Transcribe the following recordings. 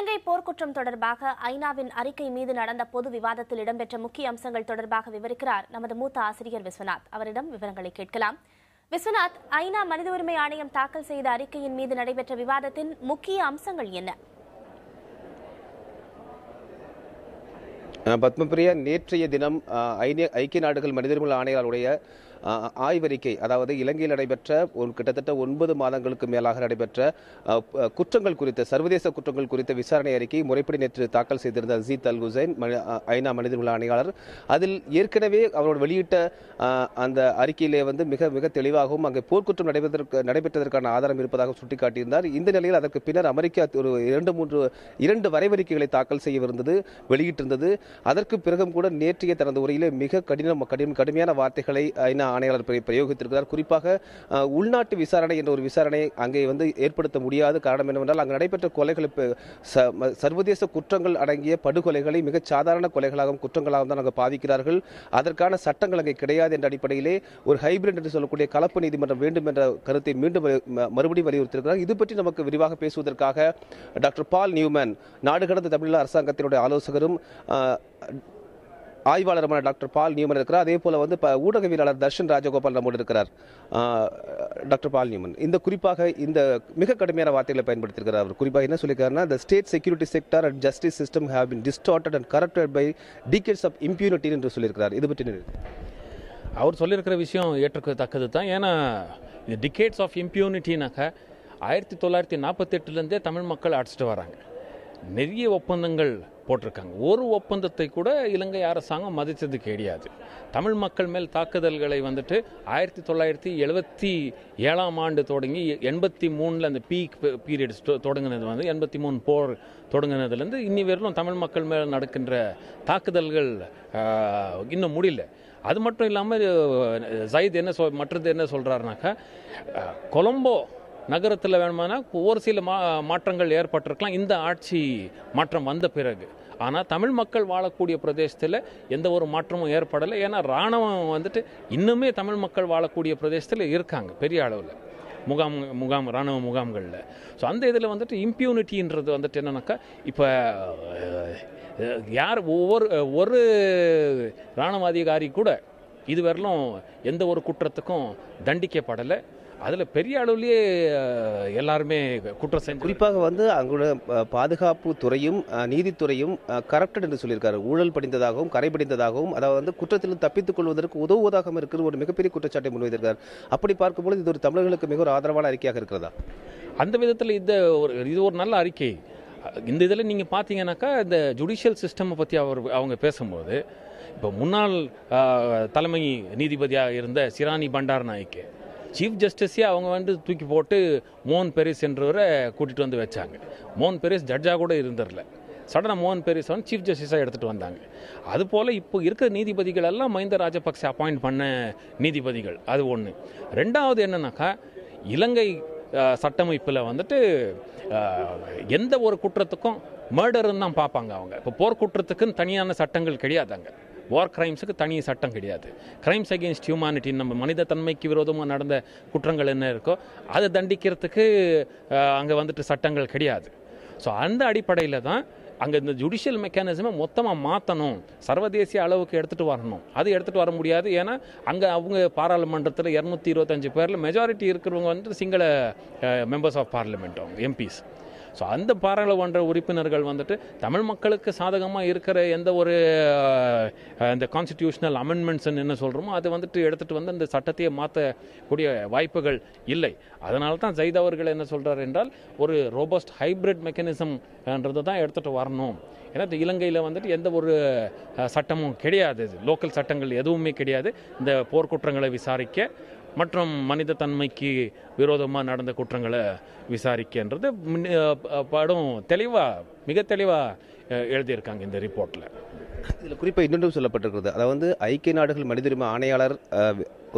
இலங்கை போர்க்குற்றம் தொடர்பாக ஐநாவின் அறிக்கை மீது நடந்த பொது விவாதத்தில் இடம்பெற்ற முக்கிய அம்சங்கள் தொடர்பாக விவரிக்கிறார் நமது மூத்த ஆசிரியர் விஸ்வநாத். அவரிடம் விவரங்களை கேட்கலாம். விஸ்வநாத், ஐநா மனித உரிமை ஆணையம் தாக்கல் செய்த அறிக்கையின் மீது நடைபெற்ற விவாதத்தின் முக்கிய அம்சங்கள் என்ன? பத்மபிரியா, நேற்றைய தினம் ஐக்கிய நாடுகள் மனித உரிமை ஆணையாளருடைய ஆய்வறிக்கை, அதாவது இலங்கையில் நடைபெற்ற கிட்டத்தட்ட 9 மாதங்களுக்கு மேலாக நடைபெற்ற குற்றங்கள் குறித்த சர்வதேச குற்றங்கள் குறித்த விசாரணை அறிக்கை முறைப்படி நேற்று தாக்கல் செய்திருந்த அசீத் அல் ஹுசைன், ஐநா மனித உரிமை ஆணையாளர், அதில் ஏற்கனவே அவரோடு வெளியிட்ட அந்த அறிக்கையிலே மிக மிக தெளிவாகவும் அங்கே போர்க்குற்றம் நடைபெற்றதற்கான ஆதாரம் இருப்பதாக சுட்டிக்காட்டியிருந்தார். இந்த நிலையில் அதற்கு பின்னர் அமெரிக்கா ஒரு 2 வரைவறிக்கைகளை தாக்கல் செய்யவிருந்தது, வெளியிட்டிருந்தது. அதற்கு பிறகும் கூட நேற்றைய தனது உரையிலே மிக கடுமையான வார்த்தைகளை ஐநா ஆணையாளர் பிரயோகித்திருக்கிறார். குறிப்பாக உள்நாட்டு விசாரணை என்ற ஒரு விசாரணை அங்கே ஏற்படுத்த முடியாது. காரணம் என்னவென்றால் அங்கு நடைபெற்ற கொலைகள் சர்வதேச குற்றங்கள் அடங்கிய படுகொலைகளை மிக சாதாரண கொலைகளாகவும் குற்றங்களாகவும் தான் அங்கு பாதிக்கிறார்கள். அதற்கான சட்டங்கள் அங்கே கிடையாது என்ற அடிப்படையிலே ஒரு ஹைபிரிட் என்று சொல்லக்கூடிய கலப்பு நீதிமன்றம் வேண்டும் என்ற கருத்தை மீண்டும் மறுபடியும் வலியுறுத்தியிருக்கிறார். இது பற்றி நமக்கு விரிவாக பேசுவதற்காக டாக்டர் பால் நியூமன், நாடு கடந்த தமிழீழ அரசாங்கத்தினுடைய ஆலோசகரும் ஆய்வாளருமான டாக்டர் பால் நியூமன் இருக்கிறார். அதே போல ஊடகவியலாளர் தர்ஷன் ராஜகோபால் நம்மோடு இருக்கிறார். டாக்டர் பால் நியூமன் குறிப்பாக இந்த மிக கடுமையான வார்த்தைகளை பயன்படுத்தியிருக்கிறார். அவர் குறிப்பாக என்ன சொல்லியிருக்காருன்னா, the state security sector and justice system have been distorted and corrupted by decades of impunity என்று சொல்லியிருக்கிறார். இது பற்றி அவர் சொல்லியிருக்கிற விஷயம் ஏற்றுக்கத்தக்கது தான். ஏன்னா இது டிகேட்ஸ் ஆஃப் இம்ப்யூனிட்டினாக்க 1948 தமிழ் மக்கள் அடிச்சிட்டு வராங்க. நிறைய ஒப்பந்தங்கள் போட்டிருக்காங்க. ஒரு ஒப்பந்தத்தை கூட இலங்கை அரசாங்கம் மதித்தது கிடையாது. தமிழ் மக்கள் மேல் தாக்குதல்களை 1977 ஆண்டு தொடங்கி 83 அந்த பீக் பீரியட்ஸ் தொடங்கினது 83 போர் தொடங்கினதுலேருந்து இன்னி வரையிலும் தமிழ் மக்கள் மேல் நடக்கின்ற தாக்குதல்கள் இன்னும் முடியல. அது மட்டும் இல்லாமல் ஜயித் மற்றது என்ன சொல்கிறாருனாக்கா, கொலம்போ நகரத்தில் வேணுமானா ஒரு சில மாற்றங்கள் ஏற்பட்டிருக்கலாம் இந்த ஆட்சி மாற்றம் வந்த பிறகு. ஆனால் தமிழ் மக்கள் வாழக்கூடிய பிரதேசத்தில் எந்த ஒரு மாற்றமும் ஏற்படலை. ஏன்னா இராணுவம் இன்னுமே தமிழ் மக்கள் வாழக்கூடிய பிரதேசத்தில் இருக்காங்க பெரிய அளவில் இராணுவ முகாம்களில். ஸோ அந்த இதில் இம்ப்யூனிட்டின்றது என்னன்னாக்கா, இப்போ யார் ஒரு இராணுவ அதிகாரி கூட இதுவரையிலும் எந்த ஒரு குற்றத்துக்கும் தண்டிக்கப்படலை. அதில் பெரிய அளவுலேயே எல்லாருமே குற்றம் செஞ்சு, குறிப்பாக அங்குள்ள பாதுகாப்பு துறையும் நீதித்துறையும் கரப்டட் என்று சொல்லியிருக்காரு. ஊழல் படிந்ததாகவும் கரை படிந்ததாகவும், அதாவது குற்றத்திலிருந்து தப்பித்துக் கொள்வதற்கு உதவுவதாக இருக்கிற ஒரு மிகப்பெரிய குற்றச்சாட்டை முன்வைத்திருக்கார். அப்படி பார்க்கும்போது இது ஒரு தமிழர்களுக்கு மிக ஒரு ஆதரவான அறிக்கையாக இருக்கிறதா? அந்த விதத்தில் இது ஒரு நல்ல அறிக்கை. இந்த இதில் நீங்கள் பார்த்தீங்கன்னாக்கா, இந்த ஜுடிஷியல் சிஸ்டம் பற்றி அவங்க பேசும்போது, இப்போ முன்னாள் தலைமை நீதிபதியாக இருந்த சிராணி பண்டார் நாயக்கே சீஃப் ஜஸ்டிஸே அவங்க தூக்கி போட்டு மோகன் பெரிஸ் என்றவரை கூட்டிகிட்டு வச்சாங்க. மோகன் பெரிஸ் ஜட்ஜாக கூட இருந்ததில்ல. சடனாக மோகன் பெரிஸ் சீஃப் ஜஸ்டிஸாக எடுத்துகிட்டு வந்தாங்க. அதுபோல் இப்போ இருக்கிற நீதிபதிகள் எல்லாம் மஹிந்த ராஜபக்சே அப்பாயிண்ட் பண்ண நீதிபதிகள். அது ஒன்று. ரெண்டாவது என்னன்னாக்கா, இலங்கை சட்டமைப்பில் எந்த ஒரு குற்றத்துக்கும் மர்டர்ன்னு தான் பார்ப்பாங்க அவங்க. இப்போ போர்க்குற்றத்துக்குன்னு தனியான சட்டங்கள் கிடையாதாங்க. வார் கிரைம்ஸுக்கு தனி சட்டம் கிடையாது. கிரைம்ஸ் அகெயின்ஸ்ட் ஹியூமானிட்டி, நம்ம மனித தன்மைக்கு விரோதமாக நடந்த குற்றங்கள் என்ன இருக்கோ அதை தண்டிக்கிறதுக்கு அங்கே சட்டங்கள் கிடையாது. ஸோ அந்த அடிப்படையில் தான் அங்கே இந்த ஜுடிஷியல் மெக்கானிசமை மொத்தமாக மாற்றணும், சர்வதேசிய அளவுக்கு எடுத்துகிட்டு வரணும். அது எடுத்துகிட்டு வர முடியாது. ஏன்னா அங்கே அவங்க பாராளுமன்றத்தில் 225 பேரில் மெஜாரிட்டி இருக்கிறவங்க சிங்கள மெம்பர்ஸ் ஆஃப் பார்லிமெண்ட், அவங்க எம்பிஸ். ஸோ அந்த பாராளுமன்ற உறுப்பினர்கள் தமிழ் மக்களுக்கு சாதகமாக இருக்கிற எந்த ஒரு இந்த கான்ஸ்டிடியூஷனல் அமெண்ட்மெண்ட்ஸ் என்ன சொல்கிறோமோ அதை எடுத்துகிட்டு இந்த சட்டத்தையே மாற்றக்கூடிய வாய்ப்புகள் இல்லை. அதனால தான் ஜயித் அவர்கள் என்ன சொல்கிறார் என்றால், ஒரு ரோபஸ்ட் ஹைப்ரிட் மெக்கானிசம்ன்றது தான் எடுத்துகிட்டு வரணும். ஏன்னா இலங்கையில் எந்த ஒரு சட்டமும் கிடையாது, லோக்கல் சட்டங்கள் எதுவுமே கிடையாது. இந்த போர்க்குற்றங்களை விசாரிக்க மற்றும் மனித தன்மைக்கு விரோதமாக நடந்த குற்றங்களை விசாரிக்கின்றது படம் மிக தெளிவாக எழுதியிருக்காங்க இந்த ரிப்போர்ட்டில். இதில் குறிப்பாக இன்னொன்றும் சொல்லப்பட்டிருக்கிறது. அதாவது ஐக்கிய நாடுகள் மனித உரிமை ஆணையாளர்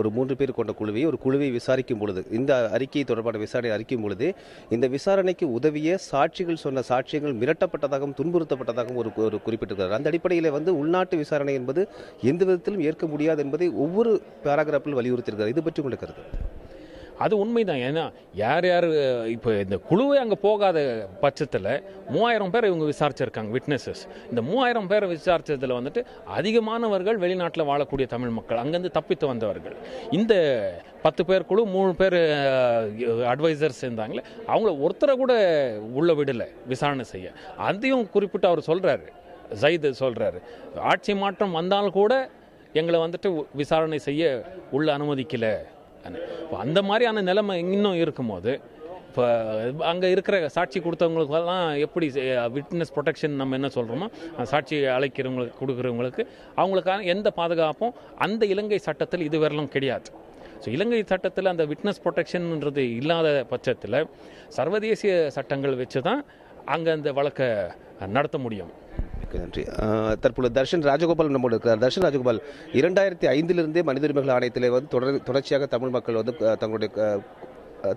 ஒரு 3 பேர் கொண்ட குழுவை விசாரிக்கும் பொழுது, இந்த அறிக்கை தொடர்பான விசாரணை அறிக்கும் பொழுது, இந்த விசாரணைக்கு உதவிய சாட்சிகள் சொன்ன சாட்சியங்கள் மிரட்டப்பட்டதாகவும் துன்புறுத்தப்பட்டதாகவும் ஒரு குறிப்பிட்டிருக்கிறார். அந்த அடிப்படையில் உள்நாட்டு விசாரணை என்பது எந்த விதத்திலும் ஏற்க முடியாது என்பதை ஒவ்வொரு பேராகிராஃபில் வலியுறுத்தியிருக்கிறார். இது பற்றி உங்களுக்கு கருத்து? அது உண்மைதான். ஏன்னா யார் யார் இப்போ இந்த குழுவே அங்கே போகாத பட்சத்தில் 3000 பேர் இவங்க விசாரிச்சிருக்காங்க விட்னஸஸ். இந்த 3000 பேரை விசாரிச்சதில் வந்துட்டு அதிகமானவர்கள் வெளிநாட்டில் வாழக்கூடிய தமிழ் மக்கள், அங்கேருந்து தப்பித்து வந்தவர்கள். இந்த 10 பேர் குழு 3 பேர் அட்வைசர்ஸ் இருந்தாங்களே, அவங்கள ஒருத்தரை கூட உள்ள விடலை விசாரணை செய்ய. அதையும் குறிப்பிட்டு அவர் சொல்கிறாரு, ஜயித் சொல்கிறாரு, ஆட்சி மாற்றம் வந்தால் கூட எங்களை வந்துட்டு விசாரணை செய்ய உள்ள அனுமதிக்கலை. அந்த மாதிரியான நிலைமை இன்னும் இருக்கும்போது இப்போ அங்கே இருக்கிற சாட்சி கொடுத்தவங்களுக்கெல்லாம் எப்படி விட்னஸ் ப்ரொடெக்ஷன் நம்ம என்ன சொல்கிறோமோ, சாட்சி அழைக்கிறவங்களுக்கு கொடுக்குறவங்களுக்கு அவங்களுக்கான எந்த பாதுகாப்பும் அந்த இலங்கை சட்டத்தில் இதுவரையிலும் கிடையாது. ஸோ இலங்கை சட்டத்தில் அந்த விட்னஸ் ப்ரொடெக்ஷன்ன்றது இல்லாத பட்சத்தில் சர்வதேசிய சட்டங்கள் வச்சு தான் அங்கே அந்த வழக்கை நடத்த முடியும். நன்றி. தற்பொழுது தர்ஷன் ராஜகோபால் நம்மோடு இருக்கிறார். தர்ஷன் ராஜகோபால், 2005 மனித உரிமைகள் ஆணையத்திலே வந்து தொடர்ச்சியாக தமிழ் மக்கள் வந்து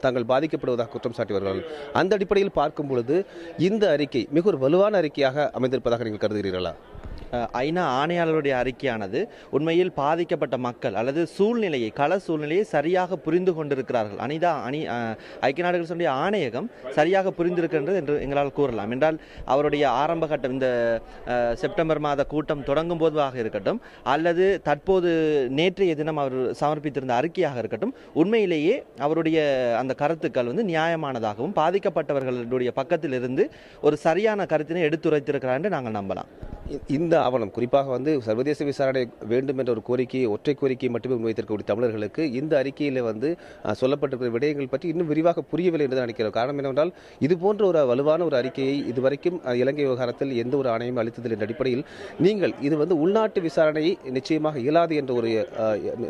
தாங்கள் பாதிக்கப்படுவதாக குற்றம் சாட்டி வருவார்கள். அந்த அடிப்படையில் பார்க்கும் பொழுது இந்த அறிக்கை மிக ஒரு வலுவான அறிக்கையாக அமைந்திருப்பதாக நீங்கள் கருதுகிறீர்களா? ஐநா ஆணையாளருடைய அறிக்கையானது உண்மையில் பாதிக்கப்பட்ட மக்கள் அல்லது சூழ்நிலையை, கள சூழ்நிலையை சரியாக புரிந்து கொண்டிருக்கிறார்கள். ஐக்கிய நாடுகள் சபையுடைய ஆணையகம் சரியாக புரிந்திருக்கின்றது என்று எங்களால் கூறலாம். என்றால் அவருடைய ஆரம்ப கட்டம் இந்த செப்டம்பர் மாத கூட்டம் தொடங்கும் போதாக இருக்கட்டும், அல்லது தற்போது நேற்றைய தினம் அவர் சமர்ப்பித்திருந்த அறிக்கையாக இருக்கட்டும், உண்மையிலேயே அவருடைய அந்த கருத்துக்கள் வந்து நியாயமானதாகவும் பாதிக்கப்பட்டவர்களுடைய பக்கத்தில் இருந்து ஒரு சரியான கருத்தினை எடுத்துரைத்திருக்கிறார் என்று நாங்கள் நம்பலாம். இந்த ஆவணம் குறிப்பாக வந்து சர்வதேச விசாரணை வேண்டும் என்ற ஒரு கோரிக்கையை, ஒற்றை கோரிக்கையை மட்டுமே முன்வைத்திருக்கக்கூடிய தமிழர்களுக்கு இந்த அறிக்கையில் வந்து சொல்லப்பட்டிருக்கிற விடயங்கள் பற்றி இன்னும் விரிவாக புரியவில்லை என்று நினைக்கிறோம். காரணம் என்னவென்றால் இது போன்ற ஒரு வலுவான ஒரு அறிக்கையை இதுவரைக்கும் இலங்கை விவகாரத்தில் எந்த ஒரு ஆணையம் அளித்ததில் என்ற அடிப்படையில் நீங்கள் இது வந்து உள்நாட்டு விசாரணை நிச்சயமாக இயலாது என்ற ஒரு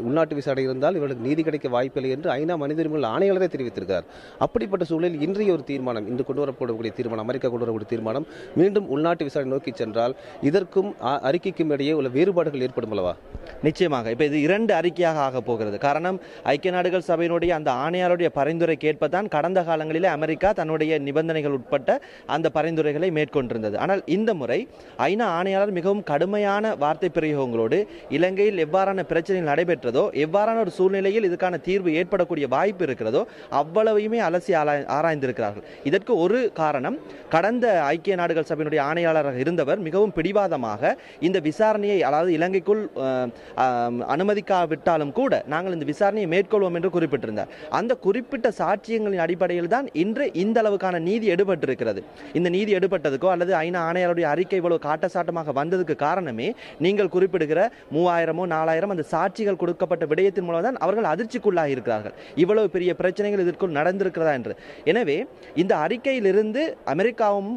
உள்நாட்டு விசாரணை இருந்தால் இவர்களுக்கு நீதி கிடைக்க வாய்ப்பில்லை என்று ஐநா மனித உரிமைகள் ஆணையாளரே தெரிவித்திருக்கிறார். அப்படிப்பட்ட சூழலில் இன்றைய ஒரு தீர்மானம், இன்று கொண்டு வரப்படக்கூடிய தீர்மானம், அமெரிக்கா கொண்டு வரக்கூடிய தீர்மானம் மீண்டும் உள்நாட்டு விசாரணை நோக்கி சென்றால் இதற்கும் அறிக்கைக்கும் இடையே உள்ள வேறுபாடுகள் ஏற்படும் அல்லவா? நிச்சயமாக. இப்ப இது 2 அறிக்கையாக ஆக போகிறது. காரணம், ஐக்கிய நாடுகள் சபையினுடைய அந்த ஆணையாளருடைய பரிந்துரை கேட்பதான் கடந்த காலங்களிலே அமெரிக்கா தன்னுடைய நிபந்தனைகள் உட்பட்ட அந்த பரிந்துரைகளை மேற்கொண்டிருந்தது. ஆனால் இந்த முறை ஐநா ஆணையாளர் மிகவும் கடுமையான வார்த்தை பிரயோகங்களோடு இலங்கையில் எவ்வாறான பிரச்சனைகள் நடைபெற்றதோ, எவ்வாறான ஒரு சூழ்நிலையில் இதுக்கான தீர்வு ஏற்படக்கூடிய வாய்ப்பு இருக்கிறதோ அவ்வளவையுமே அலசி ஆராய்ந்திருக்கிறார்கள். இதற்கு ஒரு காரணம், கடந்த ஐக்கிய நாடுகள் சபையினுடைய ஆணையாளராக இருந்தவர் மிகவும் பிடிவாதமாக இந்த விசாரணையை, அதாவது இலங்கைக்குள் அனுமதிக்காவிட்டாலும் கூட நாங்கள் இந்த விசாரணையை மேற்கொள்வோம் என்று குறிப்பிட்டிருந்தார். அந்த குறிப்பிட்ட சாட்சியங்களின் அடிப்படையில் தான் இன்று இந்த அளவுக்கான நீதி எடுபட்டிருக்கிறது. இந்த நீதி எடுபட்டதுக்கோ அல்லது ஐநா ஆணையாளருடைய அறிக்கை இவ்வளவு காட்டசாட்டமாக வந்ததுக்கு காரணமே நீங்கள் குறிப்பிடுகிற 3000 4000 அந்த சாட்சிகள் கொடுக்கப்பட்ட விடயத்தின் மூலம் தான் அவர்கள் அதிர்ச்சிக்குள்ளாகி இருக்கிறார்கள். இவ்வளவு பெரிய பிரச்சனைகள் இதற்குள் நடந்திருக்கிறதா என்று. எனவே இந்த அறிக்கையிலிருந்து அமெரிக்காவும்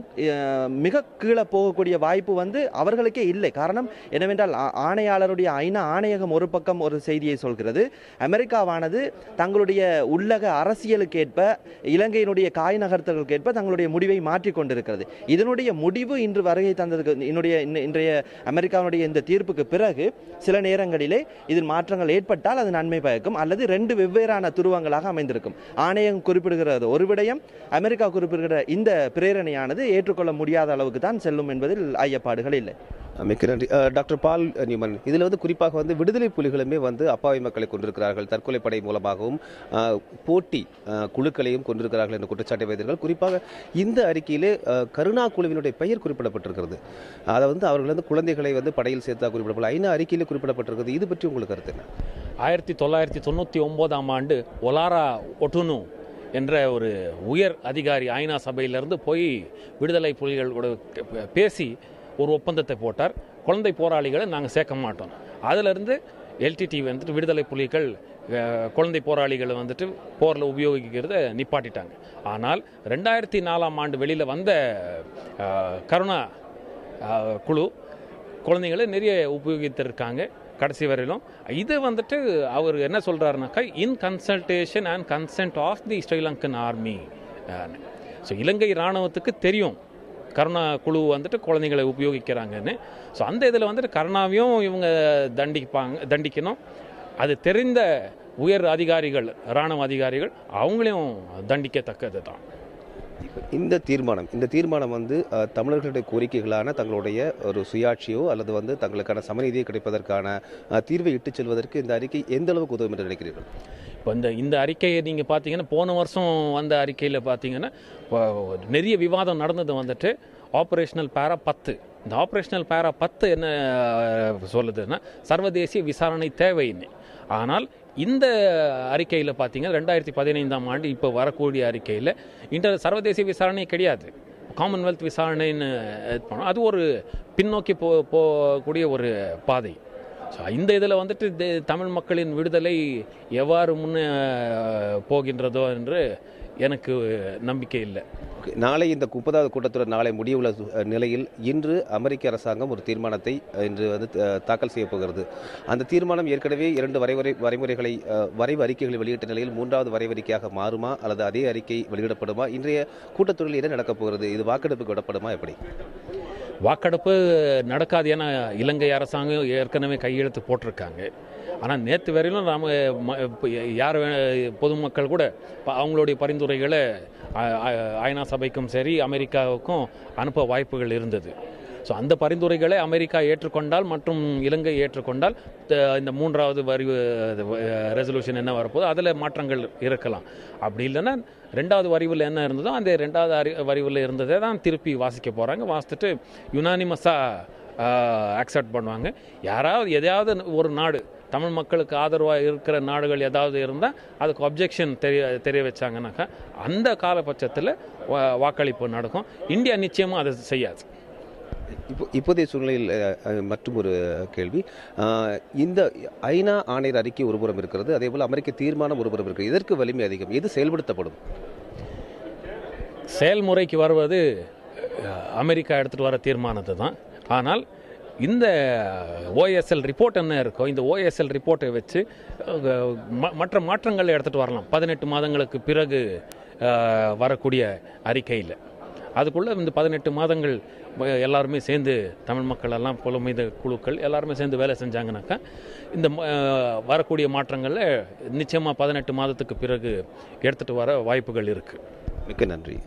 மிக கீழே போகக்கூடிய வாய்ப்பு வந்து அவர்களுக்கே இல்லை. காரணம் என்னவென்றால் ஆணையாளருடைய ஐநா ஆணையகம் ஒரு பக்கம் ஒரு செய்தியை சொல்கிறது, அமெரிக்காவானது தங்களுடைய உள்ளக அரசியலுக்கு ஏற்ப, இலங்கையினுடைய காய் நகர்த்தலுக்கு ஏற்ப தங்களுடைய முடிவை மாற்றிக் கொண்டிருக்கிறது. இதனுடைய முடிவு இன்று வருகை தந்ததுக்கு இன்றைய அமெரிக்காவுடைய இந்த தீர்ப்புக்கு பிறகு சில நேரங்களிலே இதில் மாற்றங்கள் ஏற்பட்டால் அது நன்மை பயக்கும், அல்லது 2 வெவ்வேறான துருவங்களாக அமைந்திருக்கும். ஆணையம் குறிப்பிடுகிறது ஒரு விடயம், அமெரிக்கா குறிப்பிடுகிற இந்த பிரேரணையானது ஏற்றுக்கொள்ள முடியாத அளவுக்கு தான் செல்லும் என்பதில் ஐயப்பாடுகள் இல்லை. மிக்க நன்றி. டாக்டர் பால் நியூமன், இதில் வந்து குறிப்பாக வந்து விடுதலை புலிகளுமே வந்து அப்பாவி மக்களை கொண்டிருக்கிறார்கள், தற்கொலை படை மூலமாகவும் போட்டி குழுக்களையும் கொண்டிருக்கிறார்கள் என்று குற்றச்சாட்டை வைத்தார்கள். குறிப்பாக இந்த அறிக்கையிலே கருணா குழுவினுடைய பெயர் குறிப்பிடப்பட்டிருக்கிறது. அதை வந்து அவர்கள் வந்து குழந்தைகளை வந்து படையில் சேர்த்தா குறிப்பிடப்படல, ஐநா அறிக்கையிலே குறிப்பிடப்பட்டிருக்கிறது. இது பற்றி உங்களுக்கு கருத்து என்ன? 1999 ஒலாரா ஒட்டுனு என்ற ஒரு உயர் அதிகாரி ஐநா சபையிலிருந்து போய் விடுதலை புலிகளோட பேசி ஒரு ஒப்பந்தத்தை போட்டார். குழந்தை போராளிகளை நாங்கள் சேர்க்க மாட்டோம். அதிலிருந்து எல்டிடி வந்துட்டு விடுதலை புலிகள் குழந்தை போராளிகளை வந்துட்டு போரில் உபயோகிக்கிறத நிப்பாட்டிட்டாங்க. ஆனால் 2004 வெளியில் வந்த கருணா குழு குழந்தைங்களை நிறைய உபயோகித்திருக்காங்க கடைசி வரையிலும். இது வந்துட்டு அவர் என்ன சொல்கிறாருனாக்கா, in consultation and consent of the Sri Lankan army. So Ilangai இராணுவத்துக்கு தெரியும் கருணா குழு வந்துட்டு குழந்தைங்களை உபயோகிக்கிறாங்கன்னு. ஸோ அந்த இதில் வந்துட்டு கருணாவையும் இவங்க தண்டிக்கணும். அது தெரிந்த உயர் அதிகாரிகள், இராணுவ அதிகாரிகள், அவங்களையும் தண்டிக்கத்தக்கது தான் இந்த தீர்மானம் வந்து தமிழர்களுடைய கோரிக்கைகளான தங்களுடைய ஒரு சுயாட்சியோ அல்லது வந்து தங்களுக்கான சமநீதியை கிடைப்பதற்கான தீர்வை இட்டுச் செல்வதற்கு இந்த அறிக்கை எந்த அளவுக்கு உதவும் என்று நினைக்கிறீர்கள்? இப்போ இந்த அறிக்கையை நீங்கள் பார்த்தீங்கன்னா போன வருஷம் வந்த அறிக்கையில் பார்த்தீங்கன்னா நிறைய விவாதம் நடந்தது வந்துட்டு ஆப்ரேஷனல் பேரா 10. இந்த ஆப்ரேஷனல் பேரா 10 என்ன சொல்லுதுன்னா சர்வதேசிய விசாரணை தேவைன்னு. ஆனால் இந்த அறிக்கையில் பார்த்தீங்கன்னா 2015ஆம் ஆண்டு இப்போ வரக்கூடிய அறிக்கையில் சர்வதேசிய விசாரணை கிடையாது, காமன்வெல்த் விசாரணைன்னு அது ஒரு பின்னோக்கி போகக்கூடிய ஒரு பாதை. ஸோ இந்த இதில் வந்துட்டு தமிழ் மக்களின் விடுதலை எவ்வாறு முன்னே போகின்றதோ என்று எனக்கு நம்பிக்கை இல்லை. நாளை இந்த 30வது கூட்டத்தொடர் நாளை முடிவுள்ள நிலையில் இன்று அமெரிக்க அரசாங்கம் ஒரு தீர்மானத்தை இன்று தாக்கல் செய்ய போகிறது. அந்த தீர்மானம் ஏற்கனவே 2 வரைவு அறிக்கைகளை வெளியிட்ட நிலையில் 3வது வரைவறிக்கையாக மாறுமா அல்லது அதே அறிக்கை வெளியிடப்படுமா? இன்றைய கூட்டத்தொடரில் என்ன நடக்கப் போகிறது? இது வாக்கெடுப்புக்கு விடப்படுமா? எப்படி? வாக்கெடுப்பு நடக்காது. ஏன்னா இலங்கை அரசாங்கம் ஏற்கனவே கையெழுத்து போட்டிருக்காங்க. ஆனால் நேற்று வரையிலும் நாம் யார் பொதுமக்கள் கூட அவங்களுடைய பரிந்துரைகளை ஐநா சபைக்கும் சரி அமெரிக்காவுக்கும் அனுப்ப வாய்ப்புகள் இருந்தது. ஸோ அந்த பரிந்துரைகளை அமெரிக்கா ஏற்றுக்கொண்டால் மற்றும் இலங்கை ஏற்றுக்கொண்டால் இந்த 3வது வரிவு ரெசல்யூஷன் என்ன வரப்போதோ அதில் மாற்றங்கள் இருக்கலாம். அப்படி இல்லைன்னா 2வது வரிவில் என்ன இருந்ததோ அந்த 2வது வரிவில் இருந்ததை தான் திருப்பி வாசிக்க போகிறாங்க. வாசித்துட்டு யுனானிமஸாக அக்செப்ட் பண்ணுவாங்க. யாராவது எதையாவது ஒரு நாடு தமிழ் மக்களுக்கு ஆதரவாக இருக்கிற நாடுகள் ஏதாவது இருந்தால் அதுக்கு அப்ஜெக்ஷன் தெரிய வச்சாங்கன்னாக்கா அந்த காலபட்சத்தில் வாக்களிப்பு நடக்கும். இந்தியா நிச்சயமாக அதை செய்யாது. இப்போதைய சூழ்நிலையில் மற்றும் ஒரு கேள்வி, இந்த ஐநா ஆணையர் அறிக்கை ஒருபுறம் இருக்கிறது, அதே போல் அமெரிக்க தீர்மானம் ஒருபுறம் இருக்கிறது. இதற்கு வலிமை அதிகம், எது செயல்படுத்தப்படும்? செயல்முறைக்கு வருவது அமெரிக்கா எடுத்துகிட்டு வர தீர்மானத்தை தான். ஆனால் இந்த OSL ரிப்போர்ட் என்ன இருக்கோ இந்த OSL ரிப்போர்ட்டை வச்சு மற்ற மாற்றங்களை எடுத்துகிட்டு வரலாம். 18 மாதங்களுக்கு பிறகு வரக்கூடிய அறிக்கையில் அதுக்குள்ளே இந்த 18 மாதங்கள் எல்லாருமே சேர்ந்து தமிழ் மக்கள் எல்லாம் புலமைத குழுக்கள் எல்லாருமே சேர்ந்து வேலை செஞ்சாங்கனாக்கா இந்த வரக்கூடிய மாற்றங்களில் நிச்சயமாக 18 மாதத்துக்கு பிறகு எடுத்துகிட்டு வர வாய்ப்புகள் இருக்குது. மிக்க நன்றி.